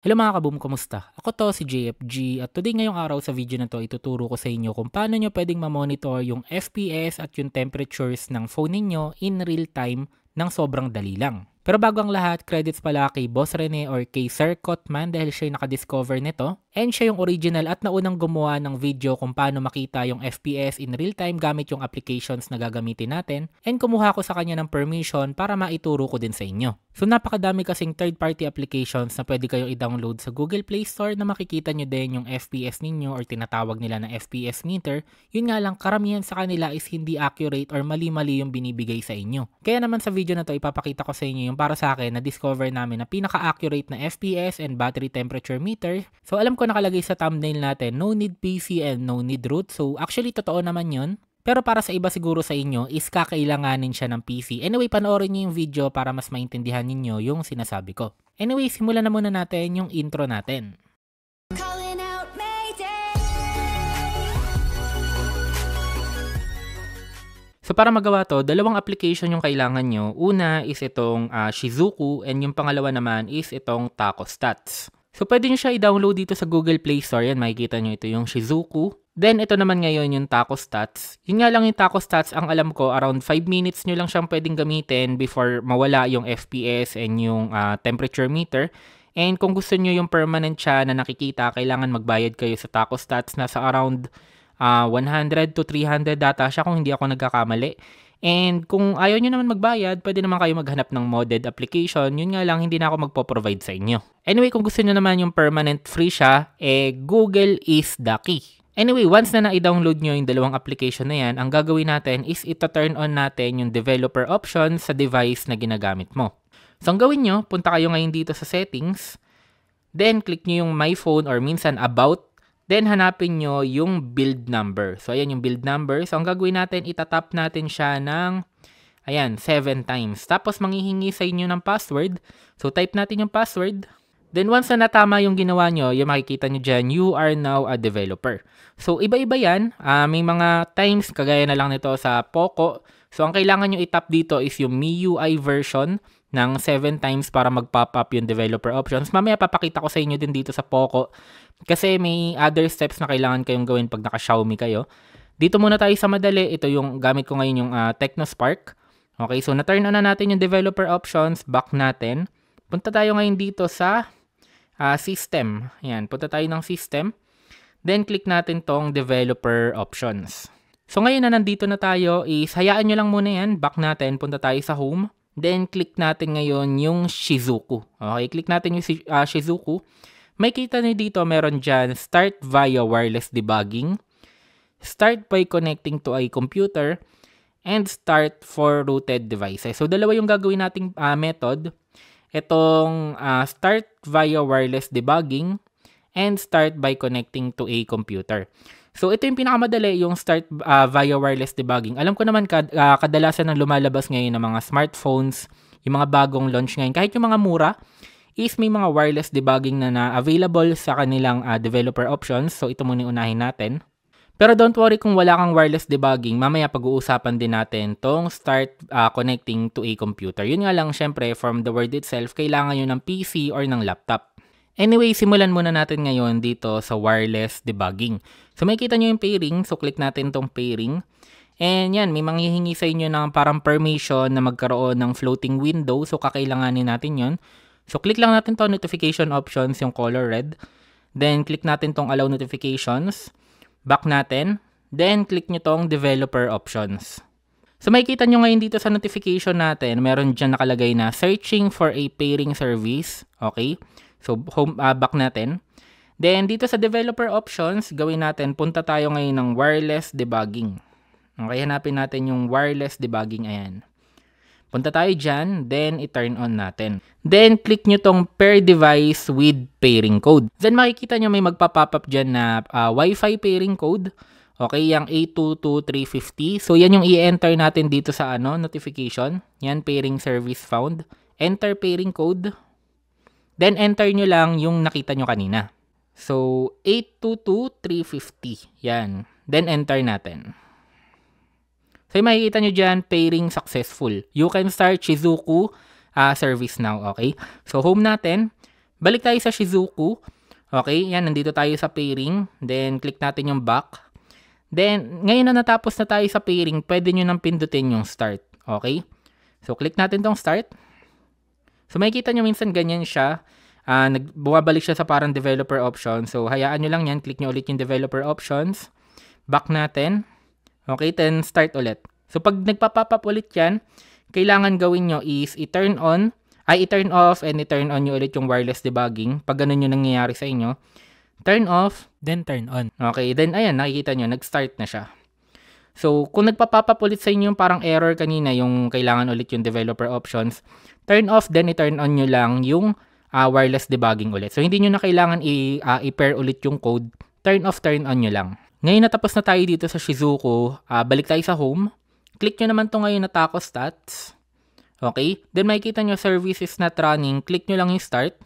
Hello mga kaboom, kumusta? Ako to si JFG at today ngayong araw sa video na to ituturo ko sa inyo kung paano nyo pwedeng ma-monitor yung FPS at yung temperatures ng phone ninyo in real time ng sobrang dali lang. Pero bago ang lahat, credits pala kay Boss Rene or kay Sir Cotman dahil siya yung nakadiscover nito. And siya yung original at naunang gumawa ng video kung paano makita yung FPS in real time gamit yung applications na gagamitin natin. And kumuha ko sa kanya ng permission para maituro ko din sa inyo. So napakadami kasing third-party applications na pwede kayong i-download sa Google Play Store na makikita nyo din yung FPS ninyo or tinatawag nila na FPS meter. Yun nga lang, karamihan sa kanila is hindi accurate or mali-mali yung binibigay sa inyo. Kaya naman sa video na to ipapakita ko sa inyo yung para sa akin na discover namin na pinaka-accurate na FPS and battery temperature meter. So alam ko nakalagay sa thumbnail natin, no need PC and no need root. So actually totoo naman yun. Pero para sa iba siguro sa inyo is kakailanganin siya ng PC. Anyway, panoorin niyo yung video para mas maintindihan ninyo yung sinasabi ko. Anyway, simulan na muna natin yung intro natin. So para magawa to, dalawang application yung kailangan nyo. Una is itong Shizuku and yung pangalawa naman is itong TacoStats. So pwede nyo siya i-download dito sa Google Play Store. Yan, makikita nyo ito yung Shizuku. Then, ito naman ngayon yung TacoStats. Yun nga lang yung TacoStats, ang alam ko, around 5 minutes nyo lang siyang pwedeng gamitin before mawala yung FPS and yung temperature meter. And kung gusto nyo yung permanent siya na nakikita, kailangan magbayad kayo sa TacoStats na sa around 100 to 300 data siya kung hindi ako nagkakamali. And kung ayaw nyo naman magbayad, pwede naman kayo maghanap ng modded application. Yun nga lang, hindi na ako magpo-provide sa inyo. Anyway, kung gusto nyo naman yung permanent free siya, Google is the key. Anyway, once na na-download nyo yung dalawang application na yan, ang gagawin natin is ito-turn on natin yung developer option sa device na ginagamit mo. So, ang gawin nyo, punta kayo ngayon dito sa settings, then click nyo yung my phone or minsan about, then hanapin nyo yung build number. So, ayan yung build number. So, ang gagawin natin, itatap natin siya ng, 7 times. Tapos, manghihingi sa inyo ng password. So, type natin yung password. Then once na natama yung ginawa nyo, yung makikita nyo dyan, you are now a developer. So iba-iba yan. May mga times, kagaya na lang nito sa Poco. So ang kailangan nyo itap dito is yung MIUI version ng 7 times para mag-pop up yung developer options. Mamaya papakita ko sa inyo din dito sa Poco. Kasi may other steps na kailangan kayong gawin pag naka-Xiaomi kayo. Dito muna tayo sa madali. Ito yung gamit ko ngayon yung TechnoSpark. Okay, so na-turn on na natin yung developer options. Back natin. Punta tayo ngayon dito sa system. Ayan, punta tayo ng system. Then, click natin tong developer options. So, ngayon na nandito na tayo is, hayaan nyo lang muna yan. Back natin, punta tayo sa home. Then, click natin ngayon yung Shizuku. Okay, click natin yung Shizuku. May kita nyo dito, meron dyan, start via wireless debugging, start by connecting to a computer, and start for rooted devices. So, dalawa yung gagawin nating method. Itong start via wireless debugging and start by connecting to a computer. So, ito yung pinakamadali, yung start via wireless debugging. Alam ko naman kadalasan ng lumalabas ngayon ng mga smartphones, yung mga bagong launch ngayon, kahit yung mga mura, is may mga wireless debugging na available sa kanilang developer options. So, ito muna unahin natin. Pero don't worry kung wala kang wireless debugging, mamaya pag-uusapan din natin tong start connecting to a computer. Yun nga lang, syempre, from the word itself, kailangan nyo ng PC or ng laptop. Anyway, simulan muna natin ngayon dito sa wireless debugging. So, makikita nyo yung pairing. So, click natin tong pairing. And yan, may manghihingi sa inyo ng parang permission na magkaroon ng floating window. So, kakailanganin natin yon. So, click lang natin to notification options, yung color red. Then, click natin tong allow notifications. Back natin. Then, click nyo tong developer options. So, makikita nyo ngayon dito sa notification natin, meron dyan nakalagay na searching for a pairing service. Okay? So, back natin. Then, dito sa developer options, gawin natin, punta tayo ngayon ng wireless debugging. Okay, hanapin natin yung wireless debugging. Ayan. Punta tayo dyan, then i-turn on natin. Then, click nyo tong pair device with pairing code. Then, makikita nyo may magpa-pop up dyan na Wi-Fi pairing code. Okay, yung 822350. So, yan yung i-enter natin dito sa notification. Yan, pairing service found. Enter pairing code. Then, enter nyo lang yung nakita nyo kanina. So, 822350. Yan. Then, enter natin. So, makikita nyo dyan, pairing successful. You can start Shizuku service now, okay? So, home natin. Balik tayo sa Shizuku. Okay, yan, nandito tayo sa pairing. Then, click natin yung back. Then, ngayon na natapos na tayo sa pairing, pwede nyo nang pindutin yung start. Okay? So, click natin tong start. So, makikita nyo minsan ganyan siya. Bumabalik siya sa parang developer option. So, hayaan nyo lang yan. Click nyo ulit yung developer options. Back natin. Okay, then start ulit. So, pag nagpa-pop up ulit yan, kailangan gawin nyo is i-turn off and i-turn on nyo ulit yung wireless debugging. Pag ganun yung nangyayari sa inyo, turn off, then turn on. Okay, then ayan, nakikita nyo, nag-start na siya. So, kung nagpa-pop up ulit sa inyo yung parang error kanina, yung kailangan ulit yung developer options, turn off, then i-turn on nyo lang yung wireless debugging ulit. So, hindi nyo na kailangan i-pair ulit yung code. Turn off, turn on nyo lang. Ngayon natapos na tayo dito sa Shizuku, balik tayo sa home. Click nyo naman to ngayon na Taco Stats. Okay? Then makikita nyo services not running. Click nyo lang yung start.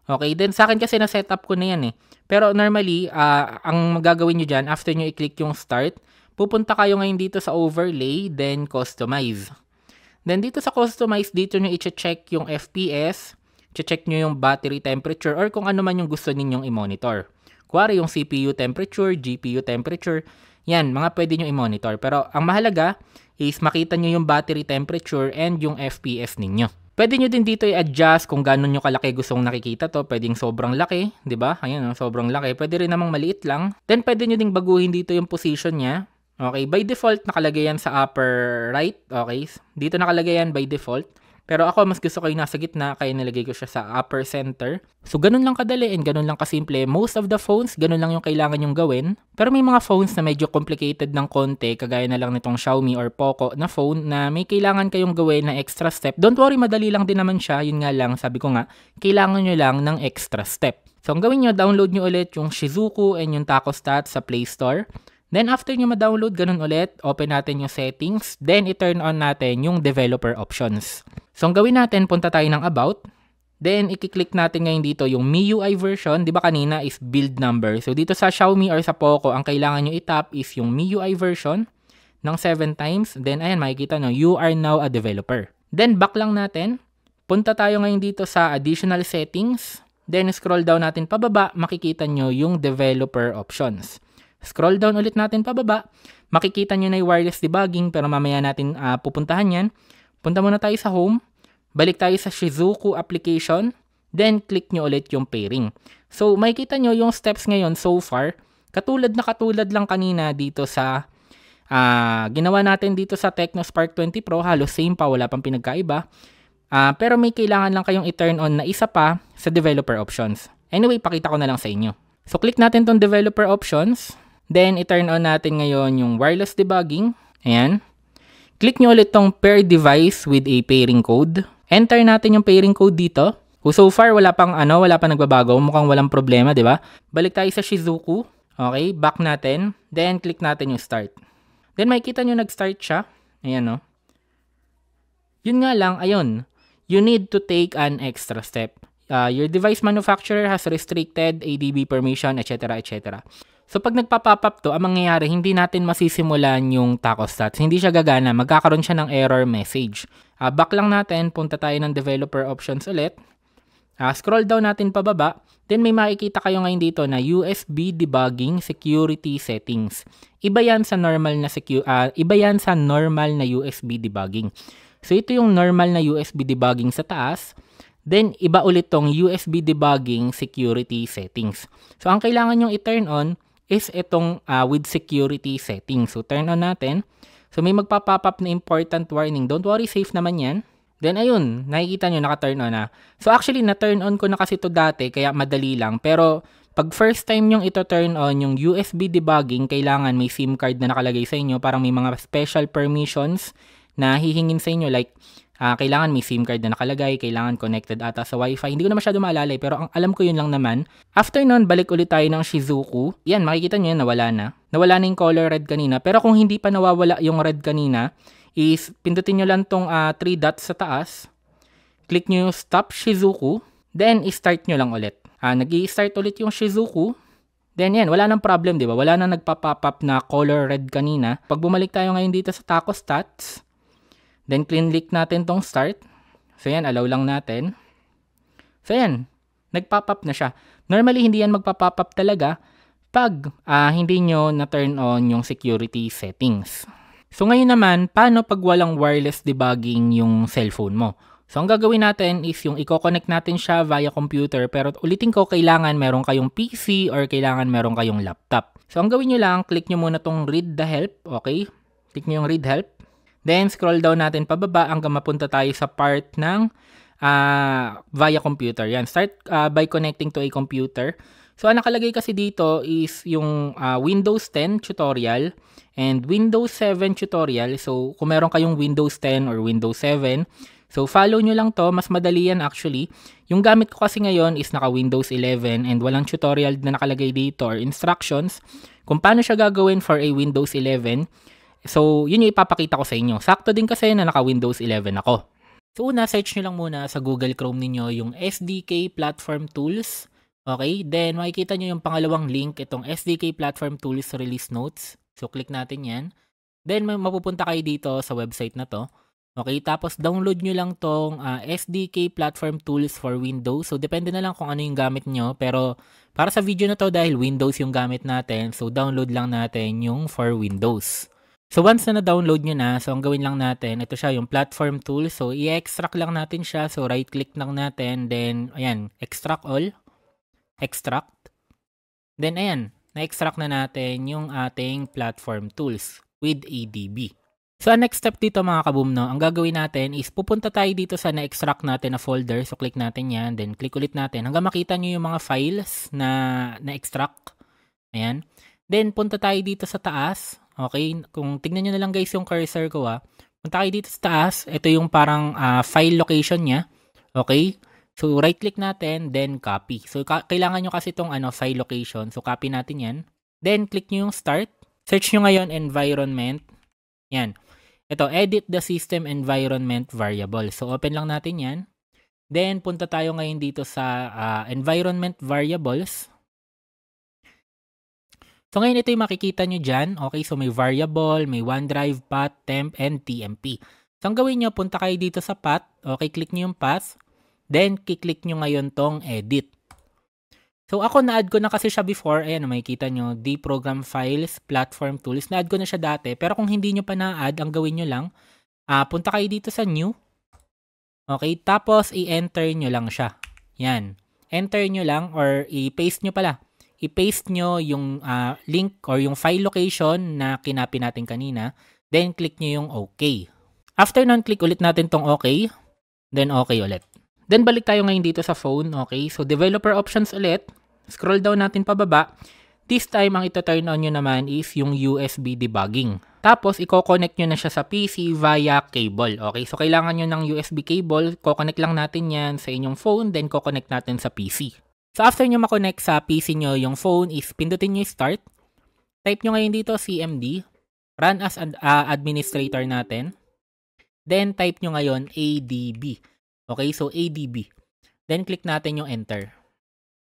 Okay? Then sa akin kasi na-setup ko na yan eh. Pero normally, ang magagawin nyo dyan, after nyo i-click yung start, pupunta kayo ngayon dito sa overlay, then customize. Then dito sa customize, dito nyo i-check yung FPS, check nyo yung battery temperature, or kung ano man yung gusto ninyong i-monitor. Kuwari yung CPU temperature, GPU temperature, yan, mga pwede nyo i-monitor. Pero ang mahalaga is makita nyo yung battery temperature and yung FPS ninyo. Pwede nyo din dito i-adjust kung gano'n nyo kalaki gustong nakikita to. Pwedeng sobrang laki, di ba? Ayan, sobrang laki. Pwede rin namang maliit lang. Then pwede nyo ding baguhin dito yung position niya. Okay, by default nakalagay yan sa upper right. Okay, dito nakalagay yan by default. Pero ako, mas gusto ko yung nasa gitna, kaya nilagay ko siya sa upper center. So, ganun lang kadali and ganun lang kasimple. Most of the phones, ganun lang yung kailangan yung gawin. Pero may mga phones na medyo complicated ng konti, kagaya na lang nitong Xiaomi or Poco na phone na may kailangan kayong gawin na extra step. Don't worry, madali lang din naman siya. Yun nga lang, sabi ko nga, kailangan nyo lang ng extra step. So, ang gawin nyo, download nyo ulit yung Shizuku and yung Taco Stats sa Play Store. Then, after nyo ma-download, ganun ulit, open natin yung settings. Then, i-turn on natin yung developer options. So, ang gawin natin, punta tayo ng About. Then, i-click natin ngayon dito yung MIUI version. Di ba kanina is build number. So, dito sa Xiaomi or sa Poco, ang kailangan nyo i-tap is yung MIUI version ng 7 times. Then, ayan, makikita nyo, you are now a developer. Then, back lang natin. Punta tayo ngayon dito sa additional settings. Then, scroll down natin pababa, makikita nyo yung developer options. Scroll down ulit natin pababa, makikita nyo na yung wireless debugging, pero mamaya natin pupuntahan yan. Punta muna tayo sa home, balik tayo sa Shizuku application, then click nyo ulit yung pairing. So, makikita nyo yung steps ngayon so far, katulad lang kanina dito sa ginawa natin dito sa TechnoSpark 20 Pro, halos same pa, wala pang pinagkaiba. Pero may kailangan lang kayong i-turn on na isa pa sa developer options. Anyway, pakita ko na lang sa inyo. So, click natin tong developer options, then i-turn on natin ngayon yung wireless debugging. Ayan. Click nyo ulit tong pair device with a pairing code. Enter natin yung pairing code dito. So far, wala pang nagbabago. Mukhang walang problema, di ba? Balik tayo sa Shizuku. Okay, back natin. Then, click natin yung start. Then, makikita nyo nag-start siya. Ayan, no? Yun nga lang, ayun. You need to take an extra step. Your device manufacturer has restricted ADB permission, etc., etc. So, pag nagpa-pop up to, ang mangyayari, hindi natin masisimulan yung Taco Stats. Hindi siya gagana. Magkakaroon siya ng error message. Back lang natin. Punta tayo ng developer options ulit. Scroll down natin pababa. Then, may makikita kayo ngayon dito na USB debugging security settings. Iba yan sa normal na USB debugging. So, ito yung normal na USB debugging sa taas. Then, iba ulit tong USB debugging security settings. So, ang kailangan nyong i-turn on is itong with security settings. So, turn on natin. So, may magpa-pop up na important warning. Don't worry, safe naman yan. Then, ayun, nakikita nyo, naka-turn on na. So, actually, na-turn on ko na kasi ito dati, kaya madali lang. Pero, pag first time nyong ito turn on, yung USB debugging, kailangan may SIM card na nakalagay sa inyo. Parang may mga special permissions na hihingin sa inyo. Like, kailangan may SIM card na nakalagay, kailangan connected ata sa Wi-Fi. Hindi ko na masyado maalala pero ang alam ko yun lang naman. After nun, balik ulit tayo ng Shizuku. Yan, makikita nyo yan, nawala na. Nawala na yung color red kanina. Pero kung hindi pa nawawala yung red kanina, is pindutin nyo lang tong 3 dots sa taas. Click nyo yung Stop Shizuku. Then, i-start nyo lang ulit. Nag-i-start ulit yung Shizuku. Then yan, wala nang problem, di ba? Wala nang nagpa-pop up na color red kanina. Pag bumalik tayo ngayon dito sa Taco Stats, then click natin tong start. So yan, allow lang natin. So yan, nag-pop up na siya. Normally, hindi yan magpa-pop up talaga pag hindi nyo na-turn on yung security settings. So ngayon naman, paano pag walang wireless debugging yung cellphone mo? So ang gagawin natin is yung i-connect natin siya via computer, pero ulitin ko, kailangan meron kayong PC or kailangan meron kayong laptop. So ang gawin nyo lang, click nyo muna tong read the help, okay? Click nyo yung read help. Then scroll down natin pababa hanggang mapunta tayo sa part ng via computer. Yan, start by connecting to a computer. So ang nakalagay kasi dito is yung Windows 10 tutorial and Windows 7 tutorial. So kung meron kayong Windows 10 or Windows 7, so follow nyo lang to, mas madali yan actually. Yung gamit ko kasi ngayon is naka Windows 11 and walang tutorial na nakalagay dito or instructions kung paano siya gagawin for a Windows 11. So yun yung ipapakita ko sa inyo. Sakto din kasi na naka Windows 11 ako. So una, search nyo lang muna sa Google Chrome ninyo yung SDK Platform Tools. Okay, then makikita nyo yung pangalawang link, itong SDK Platform Tools Release Notes. So click natin yan. Then mapupunta kayo dito sa website na to. Okay, tapos download nyo lang tong SDK Platform Tools for Windows. So depende na lang kung ano yung gamit nyo. Pero para sa video na to, dahil Windows yung gamit natin, so download lang natin yung for Windows. So once na na-download nyo na, so ang gawin lang natin, ito siya yung Platform Tools. So i-extract lang natin siya. So right click lang natin, then ayan, extract all. Extract. Then ayan, na-extract na natin yung ating Platform Tools with ADB. So, ang next step dito mga kaboom, no, ang gagawin natin is pupunta tayo dito sa na-extract natin na folder. So, click natin yan. Then, click ulit natin hanggang makita nyo yung mga files na na-extract. Ayan. Then, punta tayo dito sa taas. Okay. Kung tignan nyo na lang guys yung cursor ko punta kayo dito sa taas. Ito yung parang file location niya. Okay. So, right-click natin. Then, copy. So, kailangan nyo kasi itong file location. So, copy natin yan. Then, click nyo yung start. Search nyo ngayon environment. Yan. Ito, edit the system environment variable. So, open lang natin yan. Then, punta tayo ngayon dito sa environment variables. So, ngayon ito yung makikita nyo dyan. Okay, so may variable, may OneDrive, path, temp, and TMP. So, ang gawin nyo, punta kayo dito sa path. Okay, click nyo yung path. Then, kiklik nyo ngayon tong edit. So, ako na-add ko na kasi siya before. Ayan, makikita nyo, Program Files, Platform Tools. Na-add ko na siya dati. Pero kung hindi nyo pa na-add, ang gawin nyo lang, punta kayo dito sa New. Okay, tapos i-enter nyo lang siya. Yan. Enter nyo lang or i-paste nyo pala. I-paste nyo yung link or yung file location na kinapin natin kanina. Then, click nyo yung OK. After nun, click ulit natin tong OK. Then, OK ulit. Then, balik tayo ngayon dito sa phone. Okay, so developer options ulit. Scroll down natin pababa. This time, ang ito-turn on nyo naman is yung USB debugging. Tapos, i-connect nyo na siya sa PC via cable. Okay, so kailangan nyo ng USB cable. Connect lang natin yan sa inyong phone, then connect natin sa PC. So, after nyo makonect sa PC nyo, yung phone is pindutin nyo start. Type nyo ngayon dito CMD. Run as administrator natin. Then, type nyo ngayon ADB. Okay, so ADB. Then, click natin yung enter.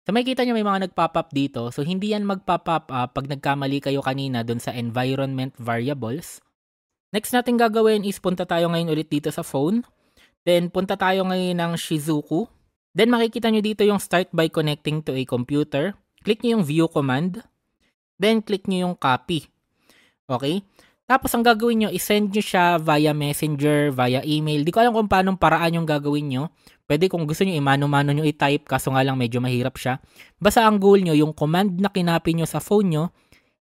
So, makikita nyo may mga nag-pop up dito. So, hindi yan mag-pop up pag nagkamali kayo kanina dun sa environment variables. Next natin gagawin is punta tayo ngayon ulit dito sa phone. Then, punta tayo ngayon ng Shizuku. Then, makikita nyo dito yung start by connecting to a computer. Click nyo yung view command. Then, click nyo yung copy. Okay? Tapos, ang gagawin nyo, isend nyo siya via messenger, via email. Di ko alam kung paano paraan yung gagawin nyo. Pwede kung gusto nyo, imano-mano nyo i-type, kaso nga lang medyo mahirap siya. Basta ang goal nyo, yung command na kinapy nyo sa phone nyo,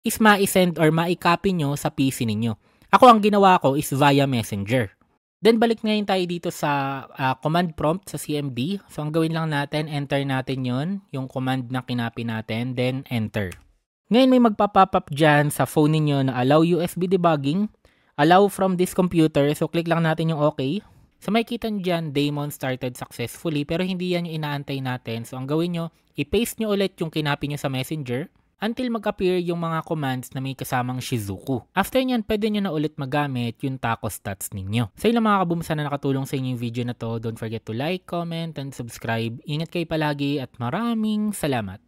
is ma-send or ma-copy nyo sa PC ninyo. Ako, ang ginawa ko is via messenger. Then, balik ngayon tayo dito sa command prompt sa CMD. So, ang gawin lang natin, enter natin yon yung command na kinapy natin, then enter. Ngayon may magpa-pop up dyan sa phone ninyo na allow USB debugging, allow from this computer. So, click lang natin yung OK. So, makikita nyo dyan, daemon started successfully, pero hindi yan yung inaantay natin. So, ang gawin nyo, i-paste nyo ulit yung kinapy nyo sa messenger until mag-appear yung mga commands na may kasamang Shizuku. After nyan, pwede nyo na ulit magamit yung taco stats ninyo. So, yun lang mga kaboom, sana nakatulong sa inyo yung video na to. Don't forget to like, comment, and subscribe. Ingat kayo palagi at maraming salamat.